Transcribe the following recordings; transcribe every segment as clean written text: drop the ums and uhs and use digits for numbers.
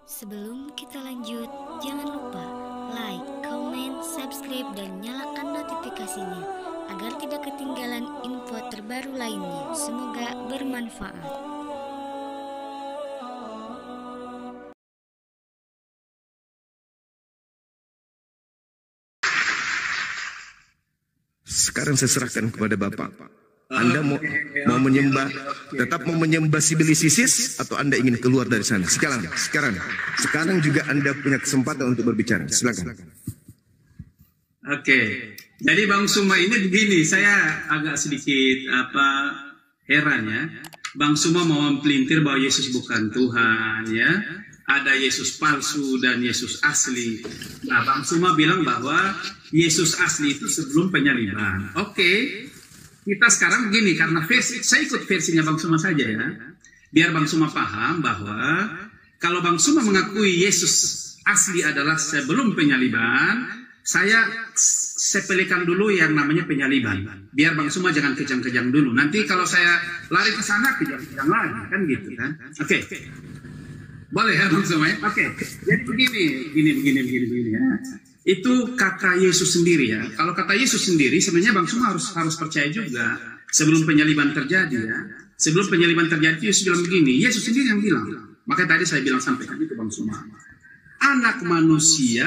Sebelum kita lanjut, jangan lupa like, comment, subscribe, dan nyalakan notifikasinya agar tidak ketinggalan info terbaru lainnya. Semoga bermanfaat. Sekarang saya serahkan kepada Bapak. Anda mau menyembah, tetap mau menyembah Sibilisisis, atau Anda ingin keluar dari sana? Sekarang juga Anda punya kesempatan untuk berbicara. Silakan. Oke, jadi Bang Suma ini begini, saya agak sedikit heran ya. Bang Suma mau mempelintir bahwa Yesus bukan Tuhan ya. Ada Yesus palsu dan Yesus asli. Nah, Bang Suma bilang bahwa Yesus asli itu sebelum penyaliban. Oke, kita sekarang begini, karena saya ikut versinya Bang Suma saja ya. Biar Bang Suma paham bahwa kalau Bang Suma mengakui Yesus asli adalah sebelum penyaliban, saya sepelekan dulu yang namanya penyaliban. Biar Bang Suma jangan kejang-kejang dulu. Nanti kalau saya lari ke sana, kejang-kejang lagi. Kan gitu kan. Oke. Boleh ya Bang Suma ya? Oke. Jadi begini ya. Itu kata Yesus sendiri ya. Kalau kata Yesus sendiri, sebenarnya Bang Suma harus percaya juga. Sebelum penyaliban terjadi ya. Sebelum penyaliban terjadi, Yesus bilang begini. Yesus sendiri yang bilang. Makanya tadi saya bilang sampaikan itu Bang Suma. Anak manusia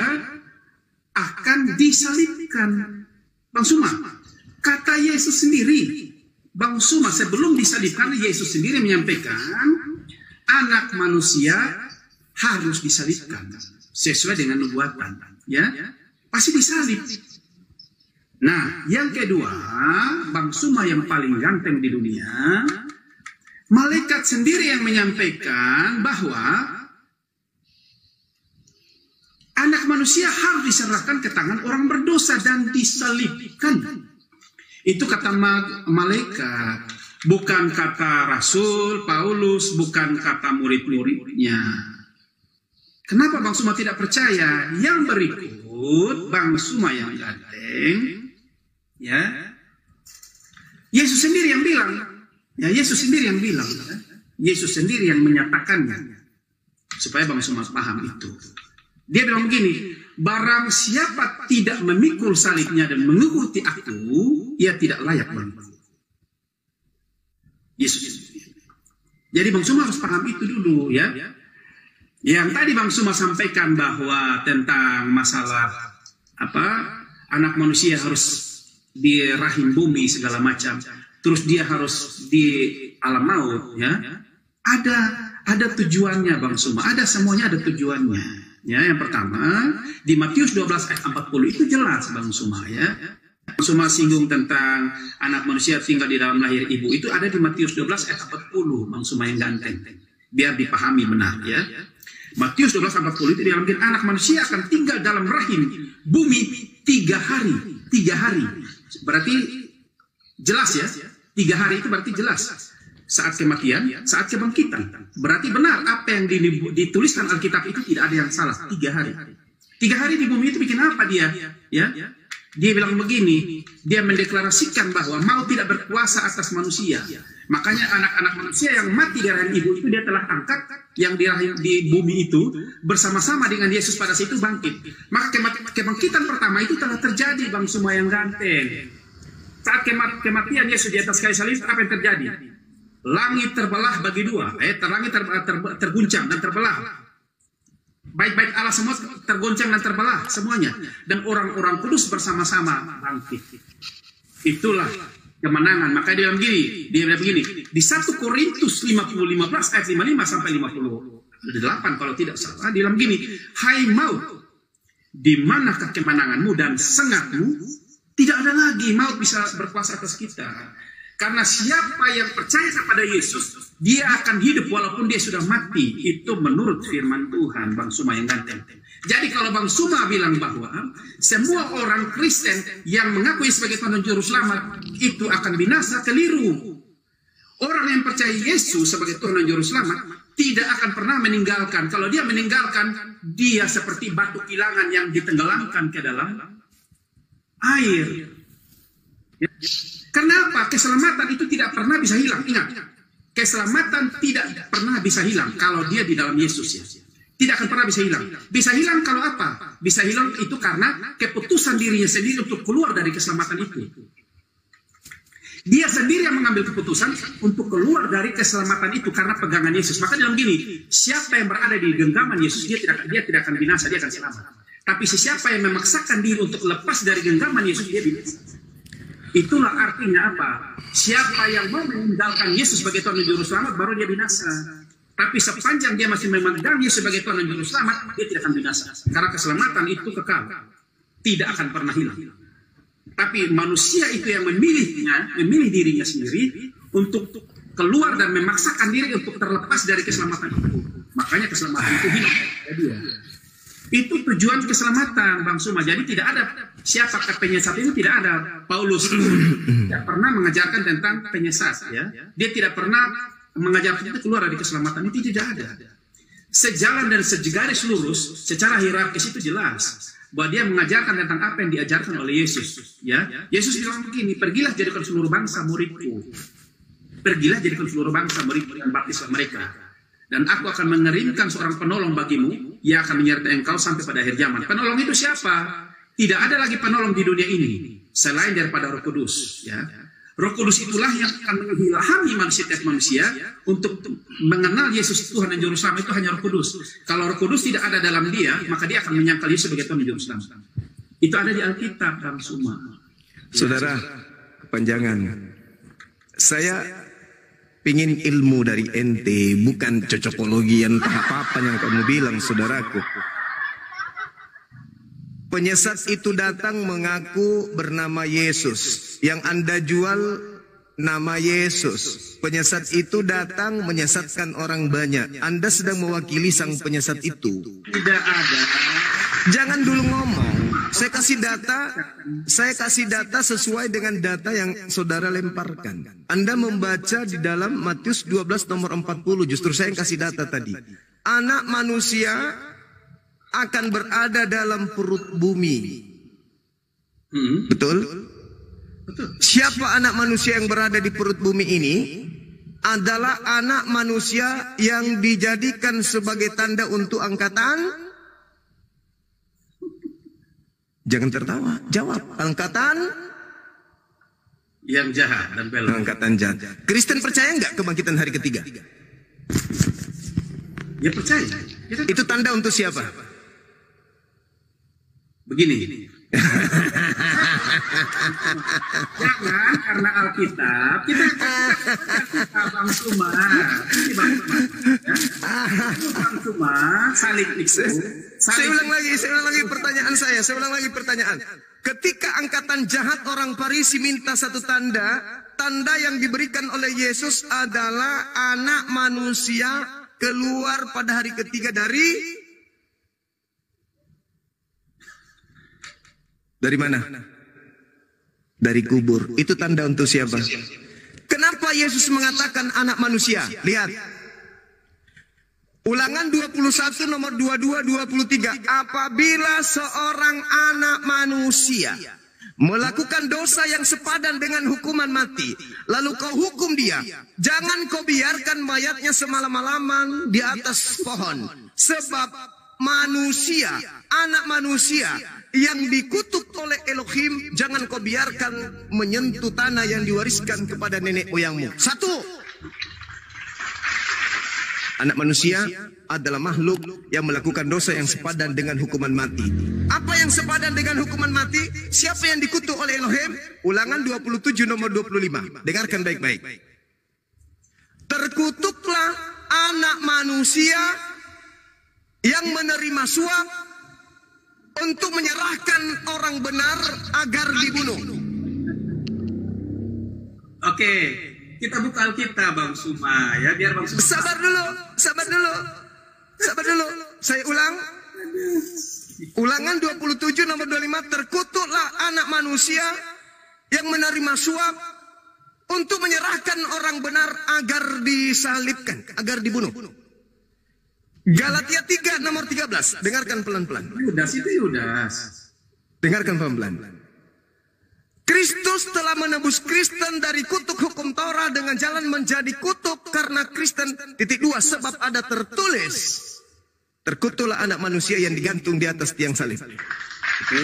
akan disalibkan. Bang Suma, kata Yesus sendiri. Bang Suma, sebelum disalibkan, Yesus sendiri menyampaikan, anak manusia harus disalibkan. Sesuai dengan nubuatan. Ya, pasti disalib. Nah, yang kedua, Bang Suma yang paling ganteng di dunia, malaikat sendiri yang menyampaikan bahwa anak manusia harus diserahkan ke tangan orang berdosa dan disalibkan. Itu kata malaikat, bukan kata Rasul Paulus, bukan kata murid-muridnya. Kenapa Bang Suma tidak percaya? Yang berikut, Bang Suma yang ganteng, ya, Yesus sendiri yang bilang, ya Yesus sendiri yang bilang, Yesus sendiri yang menyatakannya, supaya Bang Suma paham itu. Dia bilang begini, barang siapa tidak memikul salibnya dan mengikuti aku, ia tidak layak bagiku. Yesus. Jadi Bang Suma harus paham itu dulu ya. Yang tadi Bang Suma sampaikan bahwa tentang masalah anak manusia harus di rahim bumi segala macam, terus dia harus di alam maut ya. Ada tujuannya Bang Suma, semuanya ada tujuannya. Ya, yang pertama di Matius 12 ayat 40 itu jelas Bang Suma ya. Bang Suma singgung tentang anak manusia tinggal di dalam lahir ibu, itu ada di Matius 12 ayat 40 Bang Suma yang ganteng. Biar dipahami benar ya. Matius 12:40 itu dalam anak manusia akan tinggal dalam rahim bumi 3 hari. 3 hari. Berarti jelas ya. 3 hari itu berarti jelas. Saat kematian, saat kebangkitan. Berarti benar apa yang dituliskan Alkitab itu tidak ada yang salah. 3 hari. 3 hari di bumi itu bikin apa dia? Ya. Dia bilang begini, dia mendeklarasikan bahwa maut tidak berkuasa atas manusia. Makanya anak-anak manusia yang mati di rahim ibu itu dia telah angkat, yang di bumi itu bersama-sama dengan Yesus pada situ bangkit. Maka kebangkitan pertama itu telah terjadi Bang Suma yang ganteng. Saat kematian Yesus di atas kayu salib, apa yang terjadi? Langit terbelah bagi dua, langit terguncang dan terbelah. Baik-baik Allah semua tergoncang dan terbelah semuanya, dan orang-orang kudus bersama-sama bangkit. Itulah kemenangan. Maka dia bilang begini di 1 Korintus 15 ayat 55 sampai 58 kalau tidak salah, dia bilang begini, hai maut, di manakah kemenanganmu dan sengatmu? Tidak ada lagi maut bisa berkuasa atas kita. Karena siapa yang percaya kepada Yesus, dia akan hidup walaupun dia sudah mati. Itu menurut firman Tuhan, Bang Suma yang ganteng. Jadi kalau Bang Suma bilang bahwa semua orang Kristen yang mengakui sebagai Tuhan dan Juru Selamat itu akan binasa, keliru. Orang yang percaya Yesus sebagai Tuhan dan Juru Selamat tidak akan pernah meninggalkan. Kalau dia meninggalkan, dia seperti batu kilangan yang ditenggelamkan ke dalam air. Kenapa? Keselamatan itu tidak pernah bisa hilang. Ingat, keselamatan tidak pernah bisa hilang kalau dia di dalam Yesus ya. Tidak akan pernah bisa hilang. Bisa hilang kalau apa? Bisa hilang itu karena keputusan dirinya sendiri untuk keluar dari keselamatan itu. Dia sendiri yang mengambil keputusan untuk keluar dari keselamatan itu karena pegangan Yesus. Maka dalam gini, siapa yang berada di genggaman Yesus, dia tidak akan binasa, dia akan selamat. Tapi siapa yang memaksakan diri untuk lepas dari genggaman Yesus, dia binasa. Itulah artinya apa? Siapa yang mau meninggalkan Yesus sebagai Tuhan dan Juru Selamat, baru dia binasa. Tapi sepanjang dia masih memegang Yesus sebagai Tuhan dan Juru Selamat, dia tidak akan binasa. Karena keselamatan itu kekal, tidak akan pernah hilang. Tapi manusia itu yang memilih dirinya sendiri untuk keluar dan memaksakan diri untuk terlepas dari keselamatan itu. Makanya keselamatan itu hilang. Itu tujuan keselamatan, Bang Suma. Jadi tidak ada siapakah penyesat itu, tidak ada. Paulus tidak pernah mengajarkan tentang penyesat. Ya. Dia tidak pernah mengajarkan kita keluar dari keselamatan, itu tidak ada. Sejalan dan segaris lurus secara hierarkis itu jelas bahwa dia mengajarkan tentang apa yang diajarkan oleh Yesus. Ya, Yesus bilang begini, pergilah jadikan seluruh bangsa muridku. Pergilah jadikan seluruh bangsa muridku dan baptislah mereka. Dan aku akan mengirimkan seorang penolong bagimu, ia akan menyertai engkau sampai pada akhir zaman. Penolong itu siapa? Tidak ada lagi penolong di dunia ini selain daripada Roh Kudus. Ya. Roh Kudus itulah yang akan mengilhami setiap manusia untuk mengenal Yesus Tuhan dan Juru Selamat, itu hanya Roh Kudus. Kalau Roh Kudus tidak ada dalam dia, maka dia akan menyangkal Yesus sebagai Tuhan dan Juru Selamat. Itu ada di Alkitab, Bang Suma. Saudara, kepanjangan. Saya pingin ilmu dari ente, bukan cocokologi yang apa-apa yang kamu bilang, saudaraku. Penyesat itu datang mengaku bernama Yesus. Yang Anda jual nama Yesus. Penyesat itu datang menyesatkan orang banyak. Anda sedang mewakili sang penyesat itu. Tidak ada. Jangan dulu ngomong. Saya kasih data sesuai dengan data yang saudara lemparkan. Anda membaca di dalam Matius 12 nomor 40. Justru saya yang kasih data tadi. Anak manusia akan berada dalam perut bumi. Betul? Betul. Siapa anak manusia yang berada di perut bumi ini? Adalah anak manusia yang dijadikan sebagai tanda untuk angkatan. Jangan tertawa, jawab. Angkatan yang jahat dan belok. Angkatan jahat. Kristen percaya nggak kebangkitan hari ketiga? Ya percaya. Itu tanda untuk siapa? Begini. Jangan karena Alkitab kita Bang Suma. Bang Suma saling itu. Saya ulang lagi pertanyaan saya. Ketika angkatan jahat orang Farisi minta satu tanda, tanda yang diberikan oleh Yesus adalah anak manusia keluar pada hari ketiga dari mana? Dari kubur. Itu tanda untuk siapa? Kenapa Yesus mengatakan anak manusia? Lihat. Ulangan 21 nomor 22-23. Apabila seorang anak manusia melakukan dosa yang sepadan dengan hukuman mati, lalu kau hukum dia, jangan kau biarkan mayatnya semalam-malaman di atas pohon. Sebab manusia, anak manusia yang dikutuk oleh Elohim, jangan kau biarkan menyentuh tanah yang diwariskan kepada nenek moyangmu. Satu, anak manusia adalah makhluk yang melakukan dosa yang sepadan dengan hukuman mati. Apa yang sepadan dengan hukuman mati? Siapa yang dikutuk oleh Elohim? Ulangan 27 nomor 25. Dengarkan baik-baik. Terkutuklah anak manusia yang menerima suap untuk menyerahkan orang benar agar dibunuh. Oke, kita buka Alkitab Bang Suma ya, biar Bang Suma. Sabar dulu. Saya ulang. Ulangan 27 nomor 25. Terkutuklah anak manusia yang menerima suap untuk menyerahkan orang benar agar disalibkan, agar dibunuh. Galatia 3 nomor 13. Dengarkan pelan-pelan. Yudas. Dengarkan pelan-pelan. Kristus telah menebus Kristen dari kutuk hukum Taurat dengan jalan menjadi kutuk karena Kristen. 2. Sebab ada tertulis. Terkutuklah anak manusia yang digantung di atas tiang salib. Oke.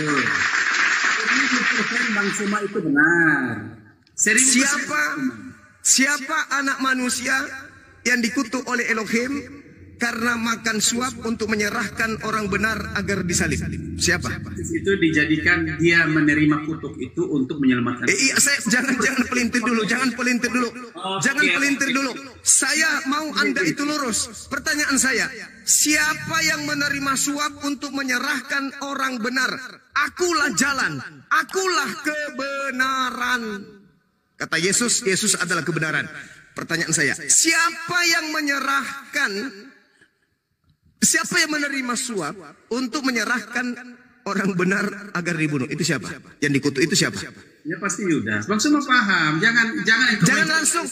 Bang Suma itu benar. Siapa anak manusia yang dikutuk oleh Elohim karena makan suap untuk menyerahkan orang benar agar disalib? Siapa? Itu dijadikan dia menerima kutuk itu untuk menyelamatkan. Iya, jangan pelintir dulu, jangan pelintir dulu. Saya mau Anda itu lurus. Pertanyaan saya, siapa yang menerima suap untuk menyerahkan orang benar? Akulah jalan, akulah kebenaran. Kata Yesus, Yesus adalah kebenaran. Pertanyaan saya, siapa yang menerima suap untuk menyerahkan orang benar agar dibunuh? Itu siapa? Yang dikutuk itu siapa? Ya pasti Yudas. Bang Suma paham. Jangan langsung.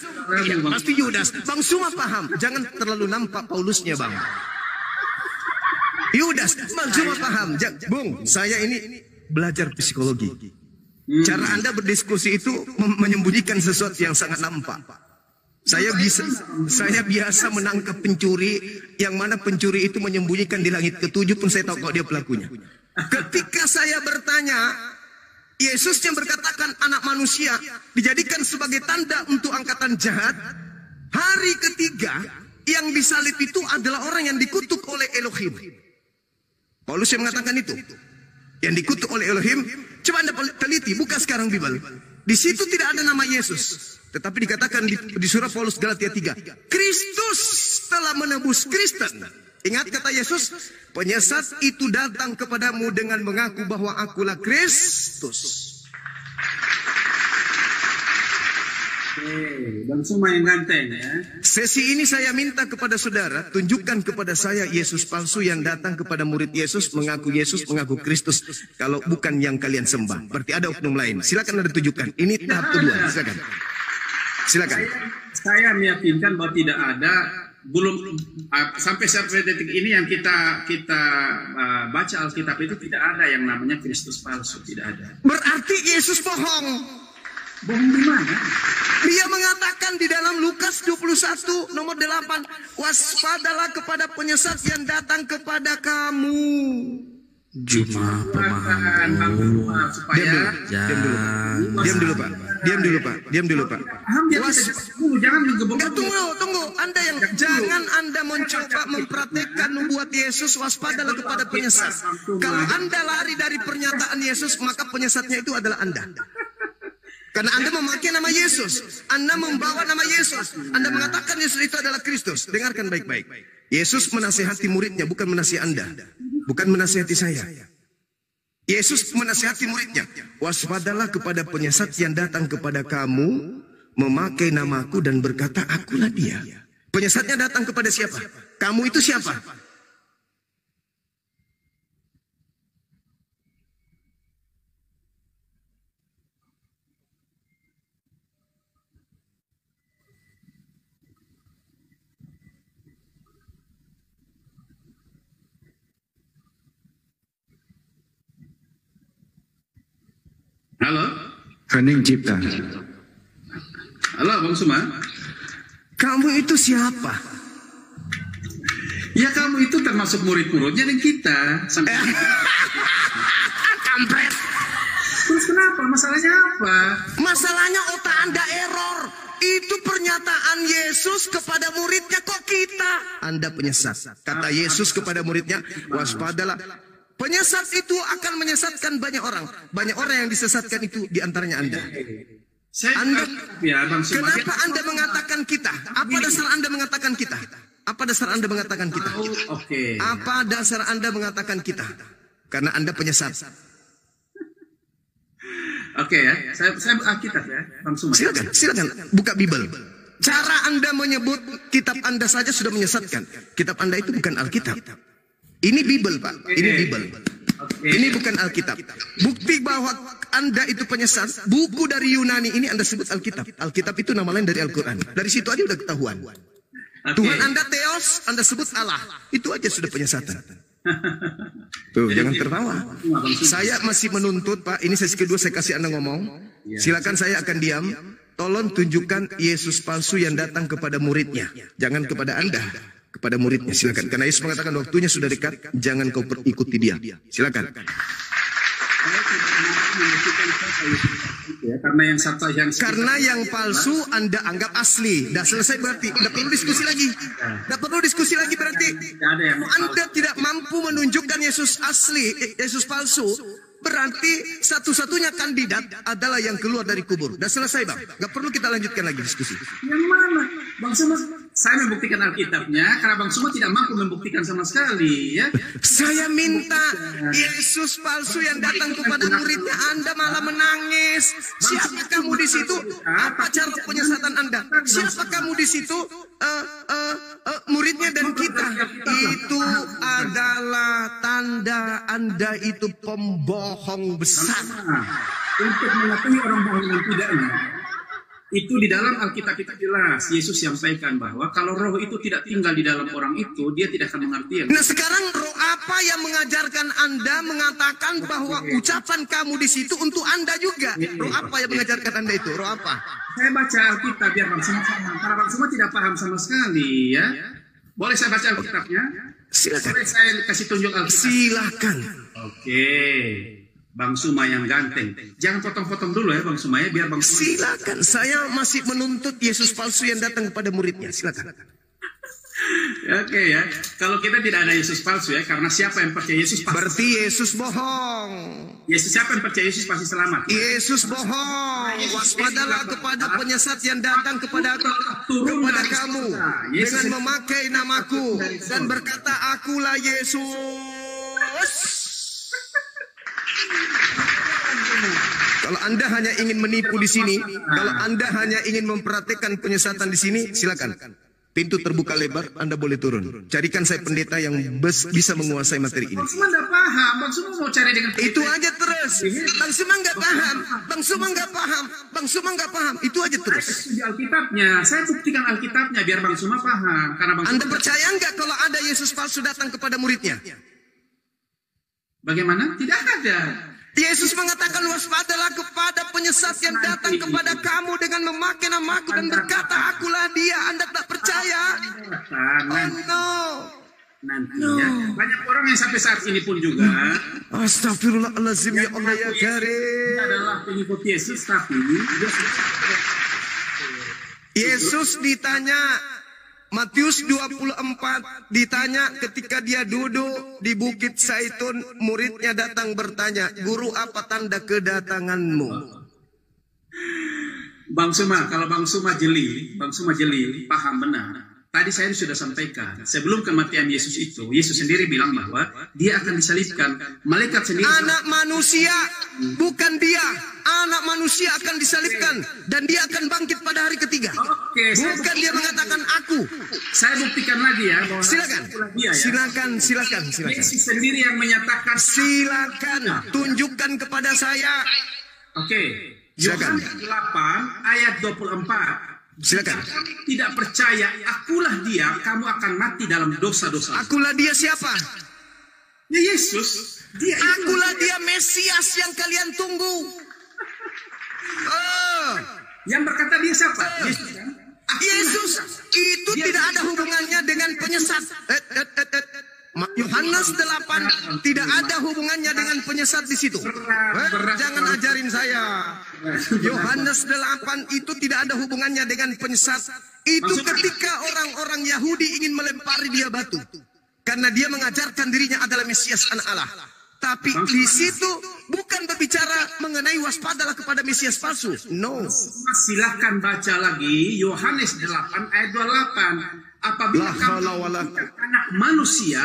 Ya, pasti Yudas. Bang Suma paham. Jangan terlalu nampak Paulusnya, Bang. Yudas, Bang Suma paham. Bung, saya ini belajar psikologi. Cara Anda berdiskusi itu menyembunyikan sesuatu yang sangat nampak. Saya biasa menangkap pencuri, yang mana pencuri itu menyembunyikan di langit ketujuh pun saya tahu kalau dia pelakunya. Ketika saya bertanya, Yesus yang berkatakan anak manusia dijadikan sebagai tanda untuk angkatan jahat, hari ketiga yang disalib itu adalah orang yang dikutuk oleh Elohim. Paulus yang mengatakan itu. Yang dikutuk oleh Elohim, coba Anda teliti, buka sekarang Bible. Di situ tidak ada nama Yesus. Tetapi dikatakan di surah Paulus Galatia 3, Kristus telah menebus Kristen. Ingat kata Yesus, penyesat itu datang kepadamu dengan mengaku bahwa akulah Kristus. Bang Suma yang ganteng ya. Sesi ini saya minta kepada saudara, tunjukkan kepada saya Yesus palsu yang datang kepada murid Yesus, mengaku Kristus. Kalau bukan yang kalian sembah, berarti ada oknum lain. Silakan Anda tunjukkan. Ini tahap kedua. Silakan. Saya meyakinkan bahwa tidak ada, belum sampai detik ini yang kita baca Alkitab itu tidak ada yang namanya Kristus palsu, tidak ada. Berarti Yesus bohong. Bohong di mana? Dia mengatakan di dalam Lukas 21 nomor 8, waspadalah kepada penyesat yang datang kepada kamu. Cuma pemahaman. Diam dulu Pak. Jangan menggebuk. Tunggu. Jangan Anda mencoba mempraktekkan nubuat Yesus, waspadalah kepada penyesat. Kalau Anda lari dari pernyataan Yesus, maka penyesatnya itu adalah Anda. Karena Anda memakai nama Yesus, Anda membawa nama Yesus, Anda mengatakan Yesus itu adalah Kristus. Dengarkan baik-baik. Yesus menasihati muridnya, bukan menasihati Anda, bukan menasihati saya. Yesus menasihati muridnya, waspadalah kepada penyesat yang datang kepada kamu, memakai namaku dan berkata, akulah dia. Penyesatnya datang kepada siapa? Kamu itu siapa? Halo? Hening Cipta. Halo Bang Suma. Kamu itu siapa? Ya kamu itu termasuk murid-muridnya dan kita. Kampret. Terus kenapa? Masalahnya apa? Masalahnya otak Anda error. Itu pernyataan Yesus kepada muridnya, kok kita? Anda penyesat. Kata Yesus kepada muridnya, waspadalah. Penyesat itu akan menyesatkan banyak orang. Banyak orang yang disesatkan itu diantaranya Anda. Kenapa Anda mengatakan kita? Apa dasar Anda mengatakan kita? Apa dasar Anda mengatakan kita? Apa dasar Anda mengatakan kita? Karena Anda penyesat. Oke ya, saya Alkitab ya, Bang Suma. Silakan, buka Bible. Cara Anda menyebut kitab Anda saja sudah menyesatkan. Kitab Anda itu bukan Alkitab. Ini Bible, Pak. Ini Bible. Ini bukan Alkitab. Bukti bahwa Anda itu penyesat, buku dari Yunani ini Anda sebut Alkitab. Alkitab itu nama lain dari Al-Quran. Dari situ aja udah ketahuan. Tuhan Anda Theos, Anda sebut Allah. Itu aja sudah penyesatan. Tuh, jangan tertawa. Saya masih menuntut, Pak. Ini sesi kedua saya kasih Anda ngomong. Silakan, saya akan diam. Tolong tunjukkan Yesus palsu yang datang kepada muridnya. Jangan kepada Anda. kepada muridnya. Silakan. Karena Yesus mengatakan waktunya sudah dekat, jangan kau ikuti dia. Silakan. Karena yang palsu Anda anggap asli. Dah selesai berarti. Tidak perlu diskusi lagi. Tidak perlu diskusi lagi berarti. Anda tidak mampu menunjukkan Yesus asli, Yesus palsu. Berarti satu-satunya kandidat adalah yang keluar dari kubur. Dah selesai, Bang. Gak perlu kita lanjutkan lagi diskusi. Yang mana? Bang Suma, saya membuktikan Alkitabnya karena Bang Suma tidak mampu membuktikan sama sekali, ya. Saya minta Yesus palsu yang datang kepada muridnya, Anda malah menangis. Siapa kamu di situ? Apa cara penyesatan Anda? Siapa kamu di situ? Muridnya dan kita. Itu adalah tanda Anda itu pembohong besar. Untuk mengetahui orang bohong dan tidaknya, itu di dalam Alkitab kita jelas. Yesus sampaikan bahwa kalau roh itu tidak tinggal di dalam orang itu, dia tidak akan mengerti. Nah sekarang roh apa yang mengajarkan Anda mengatakan bahwa ucapan kamu di situ untuk Anda juga? Roh apa yang mengajarkan Anda itu? Roh apa? Saya baca Alkitab biar Bang Suma paham. Karena Bang Suma tidak paham sama sekali, ya. Boleh saya baca Alkitabnya? Silakan. Boleh saya kasih tunjuk Alkitab? Silakan. Oke. Bang Suma yang ganteng. Jangan potong-potong dulu ya Bang Suma ya, biar Bang Suma. Silakan. Saya masih menuntut Yesus palsu yang datang kepada muridnya. Silakan. Oke ya. Kalau kita tidak ada Yesus palsu ya, karena siapa yang percaya Yesus pasti. Berarti Yesus bohong. Yesus, siapa yang percaya Yesus pasti selamat. Yesus bohong. Waspadalah kepada penyesat yang datang kepada kamu dengan memakai namaku dan berkata, akulah Yesus. Kalau Anda hanya ingin menipu di sini, kalau Anda hanya ingin memperhatikan penyesatan di sini, silakan. Pintu terbuka lebar, Anda boleh turun. Carikan saya pendeta yang bisa menguasai materi ini. Bang Suma nggak paham, Bang Suma mau cari dengan itu aja terus. Bang Suma nggak paham, Bang Suma nggak paham, Bang Suma nggak paham. Itu aja terus. Di Alkitabnya, saya buktikan Alkitabnya biar Bang Suma paham. Karena Bang Anda Suma percaya nggak kalau ada Yesus palsu datang kepada muridnya? Bagaimana? Tidak ada. Yesus mengatakan waspadalah kepada penyesat yang datang kepada kamu dengan memakai namaku dan berkata akulah dia. Anda tak percaya? Oh no. Nanti ya. Banyak orang yang sampai saat ini pun juga Astagfirullahaladzim ya Allah ya Karim. adalah pengikut Yesus, tapi Yesus ditanya, Matius 24 ditanya ketika dia duduk di Bukit Zaitun, muridnya datang bertanya, guru apa tanda kedatanganmu? Bang Suma, kalau Bang Suma jeli, paham benar. Tadi saya sudah sampaikan, sebelum kematian Yesus itu, Yesus sendiri bilang bahwa dia akan disalibkan. Malaikat sendiri. Anak manusia, bukan dia. Anak manusia akan disalibkan dan dia akan bangkit pada hari ketiga. Oke, bukan dia mengatakan aku. Saya buktikan lagi ya. Bahwa silakan. Dia, ya. Silakan. Yesus sendiri yang menyatakan. Silakan, tunjukkan kepada saya. Oke. Silakan. Yohanes 8 ayat 24. Silakan. Jika kamu tidak percaya, akulah dia, kamu akan mati dalam dosa-dosa. Akulah dia siapa? Ya Yesus. Dia akulah dia Mesias yang kalian tunggu. Yang berkata dia siapa? Yesus kan? Yesus itu tidak ada hubungannya dengan penyesat. Yohanes 8 tidak ada hubungannya dengan penyesat di situ. Jangan ajarin saya. Yohanes 8 itu tidak ada hubungannya dengan penyesat. Itu ketika orang-orang Yahudi ingin melempari dia batu. Karena dia mengajarkan dirinya adalah Mesias anak Allah. Tapi di situ bukan berbicara mengenai waspadalah kepada Mesias palsu. No. Silahkan baca lagi Yohanes 8 ayat 28. Apabila kamu anak manusia,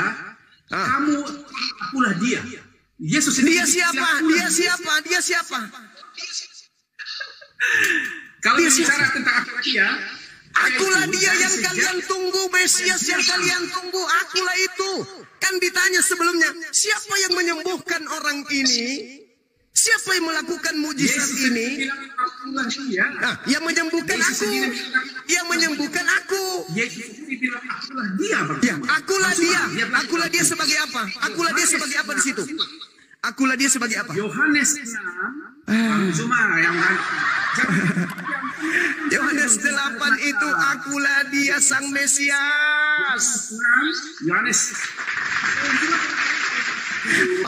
kamu akulah dia. Yesus dia siapa? Dia siapa? Kalau bicara tentang akulah dia, akulah dia yang kalian tunggu, Mesias yang kalian tunggu, akulah itu. Kan ditanya sebelumnya, siapa yang menyembuhkan orang ini? Siapa yang melakukan mujizat ini? Nah, yang menyembuhkan aku. Yang menyembuhkan aku. Ya, akulah dia. Akulah dia sebagai apa? Akulah dia sebagai apa di situ? Akulah dia sebagai apa? Yohanes 6. Cuma yang Yohanes 8 itu akulah dia sang Mesias. Yohanes.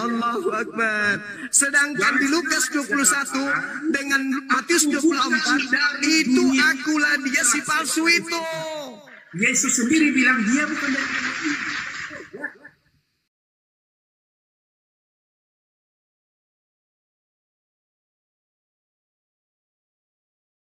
Allahu Akbar. Sedangkan di Lukas 21 dengan Matius 24 itu akulah dia si palsu itu. Yesus sendiri bilang dia bukan dari